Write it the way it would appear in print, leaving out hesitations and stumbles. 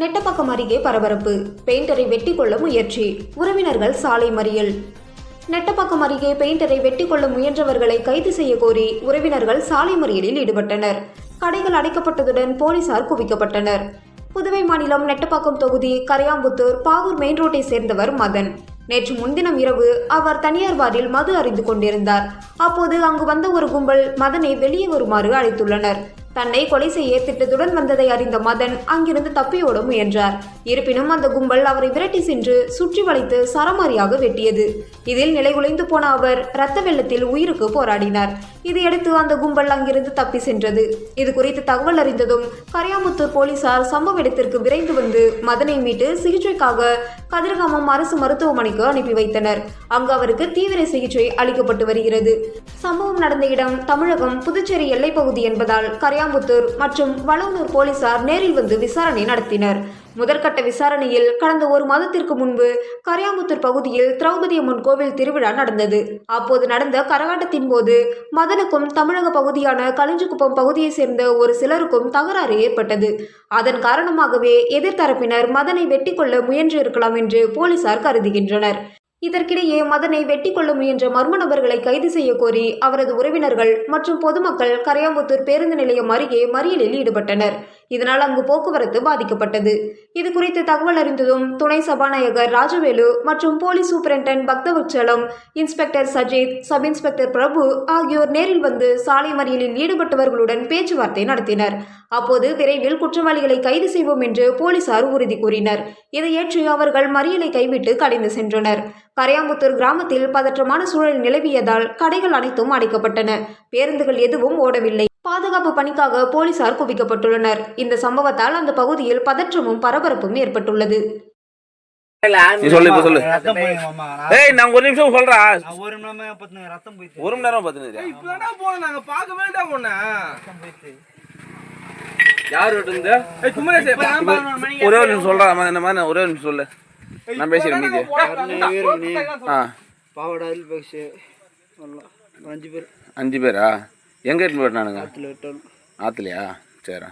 நெட்டப்பாக்கம் அருகே பரபரப்பு. பெயிண்டரை வெட்டி கொள்ள முயற்சி, உறவினர்கள் சாலை மறியல். நெட்டப்பாக்கம் அருகே பெயிண்டரை வெட்டி கொள்ள முயன்றவர்களை கைது செய்ய கோரி உறவினர்கள் சாலை மறியலில் ஈடுபட்டனர். கடைகள் அடைக்கப்பட்டதுடன் போலீசார் குவிக்கப்பட்டனர். புதுவை மாநிலம் நெட்டப்பாக்கம் தொகுதி கரையாம்புத்தூர் பாவூர் மெயின் ரோட்டை சேர்ந்தவர் மதன். நேற்று முன்தினம் இரவு அவர் தனியார் பாரில் மது அருந்து கொண்டிருந்தார். அப்போது அங்கு வந்த ஒரு கும்பல் மதனை வெளியே வருமாறு அழைத்துள்ளனர். தன்னை கொலை செய்ய திட்டத்துடன் வந்ததை அறிந்த மதன் அங்கிருந்து தப்பியோட முயன்றார். இருப்பினும் அந்த கும்பல் அவரை விரட்டி சென்று சுற்றி வளைத்து சரமாரியாக வெட்டியது. இதில் நிலைகுலைந்து போன அவர் இரத்த வெள்ளத்தில் உயிருக்கு போராடினார். இதையடுத்து அந்த கும்பல் அங்கிருந்து தப்பி சென்றது. இது குறித்து தகவல் அறிந்ததும் கரையாம்புத்தூர் போலீசார் சம்பவ இடத்திற்கு விரைந்து வந்து மதனை மீட்டு சிகிச்சைக்காக கதிர்காமம் அரசு மருத்துவமனைக்கு அனுப்பி வைத்தனர். அங்கு அவருக்கு தீவிர சிகிச்சை அளிக்கப்பட்டு வருகிறது. சம்பவம் நடந்த இடம் தமிழகம் புதுச்சேரி எல்லைப்பகுதி என்பதால் கரையாம்புத்தூர் மற்றும் வளவனூர் போலீசார் நேரில் வந்து விசாரணை நடத்தினர். முதற்கட்ட விசாரணையில் கடந்த ஒரு மாதத்திற்கு முன்பு கரையாம்புத்தூர் பகுதியில் திரௌபதி அம்மன் கோவில் திருவிழா நடந்தது. அப்போது நடந்த கரகாட்டத்தின் போது மதனுக்கும் தமிழக பகுதியான களிஞ்சிக்குப்பம் பகுதியை சேர்ந்த ஒரு சிலருக்கும் தகராறு ஏற்பட்டது. அதன் காரணமாகவே எதிர்த்தரப்பினர் மதனை வெட்டி கொள்ள முயன்று இருக்கலாம் என்று போலீசார் கருதுகின்றனர். இதற்கிடையே மதனை வெட்டி கொள்ள முயன்ற மர்ம நபர்களை கைது செய்ய கோரி அவரது உறவினர்கள் மற்றும் பொதுமக்கள் கரையாம்புத்தூர் பேருந்து நிலையம் அருகே மறியலில் ஈடுபட்டனர். இதனால் அங்கு போக்குவரத்து பாதிக்கப்பட்டது. இது குறித்து தகவல் அறிந்ததும் துணை சபாநாயகர் ராஜவேலு மற்றும் police superintendent Bakthavachalam, inspector Sajith, sub inspector Prabhu ஆகியோர் நேரில் வந்து சாலை மறியலில் ஈடுபட்டவர்களுடன் பேச்சுவார்த்தை நடத்தினர். அப்போது விரைவில் குற்றவாளிகளை கைது செய்வோம் என்று போலீசார் உறுதி கூறினர். இதை ஏற்று அவர்கள் மறியலை கைவிட்டு கலைந்து சென்றனர். கரையாம்புத்தூர் கிராமத்தில் பதற்றமான சூழல் நிலவியதால் கடைகள் அனைத்தும் அடைக்கப்பட்டன. பேருந்துகள் எதுவும் ஓடவில்லை. பாதுகாப்பு பணிக்காக போலீசார் குவிக்கப்பட்டுள்ளனர். இந்த சம்பவத்தால் அந்த பகுதியில் பதற்றமும் பரபரப்பும் ஏற்பட்டுள்ளது. அஞ்சு பேரா? எங்க இட்டு போயிட்டானுங்க? ஆத்துலையா? சரி.